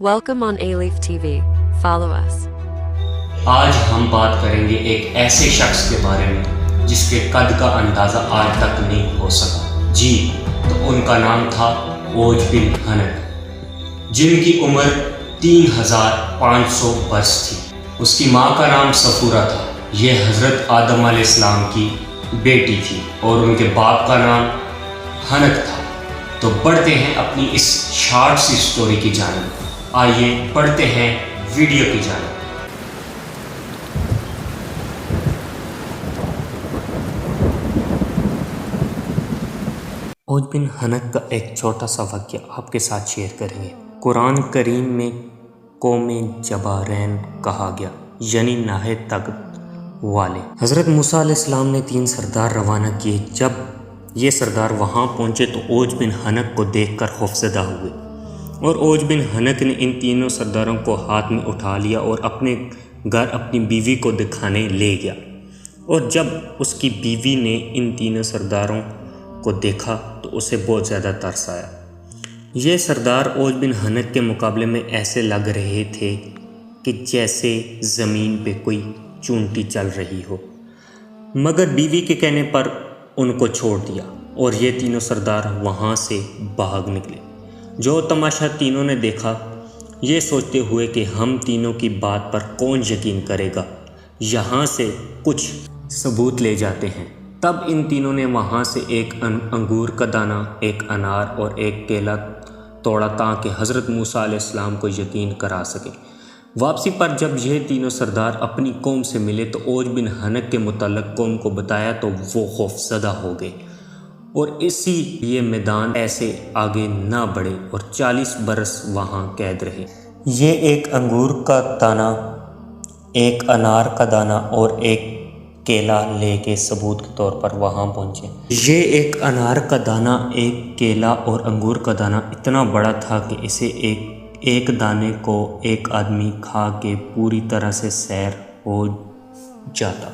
Welcome on A-Leaf TV. Follow us. آج ہم بات کریں گے ایک ایسے شخص کے بارے میں جس کے قد کا اندازہ آج تک نہیں ہو سکا. جی تو ان کا نام تھا اوج بن حنک، جن کی عمر 3500 برس تھی. اس کی ماں کا نام صفورہ تھا. یہ حضرت آدم علیہ السلام کی بیٹی تھی اور ان کے باپ کا نام حنک تھا. تو بڑھتے ہیں اپنی اس شارٹ سی سٹوری کی جانب. آئیے پڑھتے ہیں ویڈیو کی جانب. اوج بن حنک کا ایک چھوٹا سا واقعہ آپ کے ساتھ شیئر کریں گے. قرآن کریم میں قوم جبارین کہا گیا، یعنی نہایت طاقت والے. حضرت موسیٰ علیہ السلام نے 3 سردار روانہ کیے. جب یہ سردار وہاں پہنچے تو اوج بن حنک کو دیکھ کر خوفزدہ ہوئے، اور اوج بن حنک نے ان تینوں سرداروں کو ہاتھ میں اٹھا لیا اور اپنے گھر اپنی بیوی کو دکھانے لے گیا. اور جب اس کی بیوی نے ان تینوں سرداروں کو دیکھا تو اسے بہت زیادہ ترس آیا. یہ سردار اوج بن حنک کے مقابلے میں ایسے لگ رہے تھے کہ جیسے زمین پہ کوئی چونٹی چل رہی ہو، مگر بیوی کے کہنے پر ان کو چھوڑ دیا اور یہ تینوں سردار وہاں سے بھاگ نکلے. جو تماشا تینوں نے دیکھا، یہ سوچتے ہوئے کہ ہم تینوں کی بات پر کون یقین کرے گا، یہاں سے کچھ ثبوت لے جاتے ہیں. تب ان تینوں نے وہاں سے ایک انگور کا دانہ، ایک انار اور ایک کیلا توڑا تاکہ حضرت موسیٰ علیہ السلام کو یقین کرا سکے. واپسی پر جب یہ تینوں سردار اپنی قوم سے ملے تو اوج بن حنک کے متعلق قوم کو بتایا تو وہ خوفزدہ ہو گئے اور اسی لیے میدان ایسے آگے نہ بڑھے اور 40 برس وہاں قید رہے. یہ ایک انگور کا دانہ، ایک انار کا دانہ اور ایک کیلا لے کے ثبوت کے طور پر وہاں پہنچے. یہ ایک انار کا دانہ، ایک کیلا اور انگور کا دانہ اتنا بڑا تھا کہ اسے ایک دانے کو ایک آدمی کھا کے پوری طرح سے سیر ہو جاتا.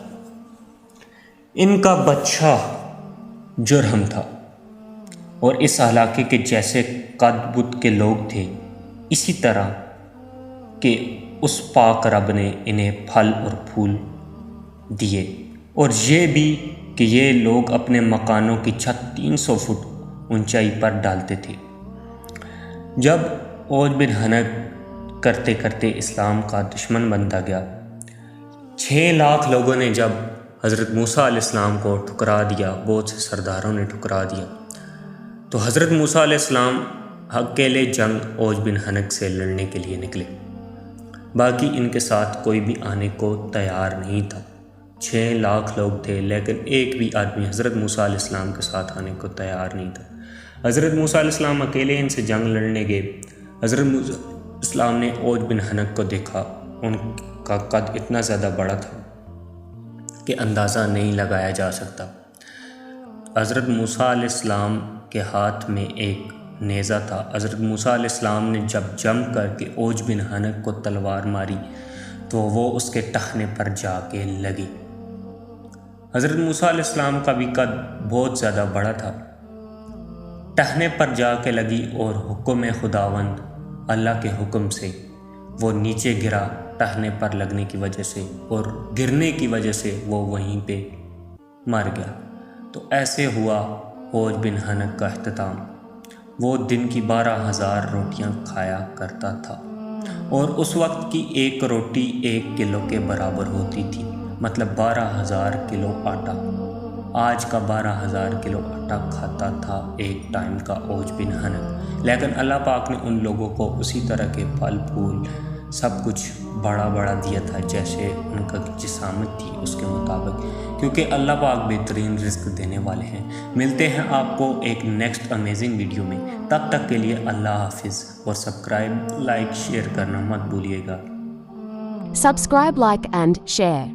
ان کا بادشاہ جرہم تھا اور اس علاقے کے جیسے قد بت کے لوگ تھے، اسی طرح کہ اس پاک رب نے انہیں پھل اور پھول دیے، اور یہ بھی کہ یہ لوگ اپنے مکانوں کی چھت 300 فٹ اونچائی پر ڈالتے تھے. جب اوج بن حنک کرتے کرتے اسلام کا دشمن بنتا گیا، 6 لاکھ لوگوں نے جب حضرت موسیٰ علیہ السلام کو ٹھکرا دیا، بہت سے سرداروں نے ٹھکرا دیا، تو حضرت موسیٰ علیہ السلام اکیلے جنگ اوج بن حنک سے لڑنے کے لیے نکلے. باقی ان کے ساتھ کوئی بھی آنے کو تیار نہیں تھا. 6 لاکھ لوگ تھے لیکن ایک بھی آدمی حضرت موسیٰ علیہ السلام کے ساتھ آنے کو تیار نہیں تھا. حضرت موسیٰ علیہ السلام اکیلے ان سے جنگ لڑنے گئے. حضرت موسیٰ علیہ السلام نے اوج بن حنک کو دیکھا. ان کا قد اتنا زیادہ بڑا تھا کہ اندازہ نہیں لگایا جا سکتا. حضرت موسیٰ علیہ السلام کے ہاتھ میں ایک نیزہ تھا. حضرت موسیٰ علیہ السلام نے جب جم کر کے اوج بن حنک کو تلوار ماری تو وہ اس کے ٹخنے پر جا کے لگی. حضرت موسیٰ علیہ السلام کا بھی قد بہت زیادہ بڑا تھا. ٹخنے پر جا کے لگی اور حکم خداوند اللہ کے حکم سے وہ نیچے گرا. ٹخنے پر لگنے کی وجہ سے اور گرنے کی وجہ سے وہ وہیں پہ مر گیا. تو ایسے ہوا اوج بن حنک کا اختتام. وہ دن کی 12,000 روٹیاں کھایا کرتا تھا اور اس وقت کی ایک روٹی 1 کلو کے برابر ہوتی تھی، مطلب 12,000 کلو آٹا. آج کا 12,000 کلو آٹا کھاتا تھا ایک ٹائم کا اوج بن حنک. لیکن اللہ پاک نے ان لوگوں کو اسی طرح کے پھل پھول سب کچھ بڑا بڑا دیا تھا جیسے ان کا جسامت تھی اس کے مطابق، کیونکہ اللہ پاک بہترین رزق دینے والے ہیں. ملتے ہیں آپ کو ایک نیکسٹ امیزنگ ویڈیو میں. تب تک کے لیے اللہ حافظ، اور سبسکرائب، لائک، شیئر کرنا مت بھولیے گا. Subscribe, like and share.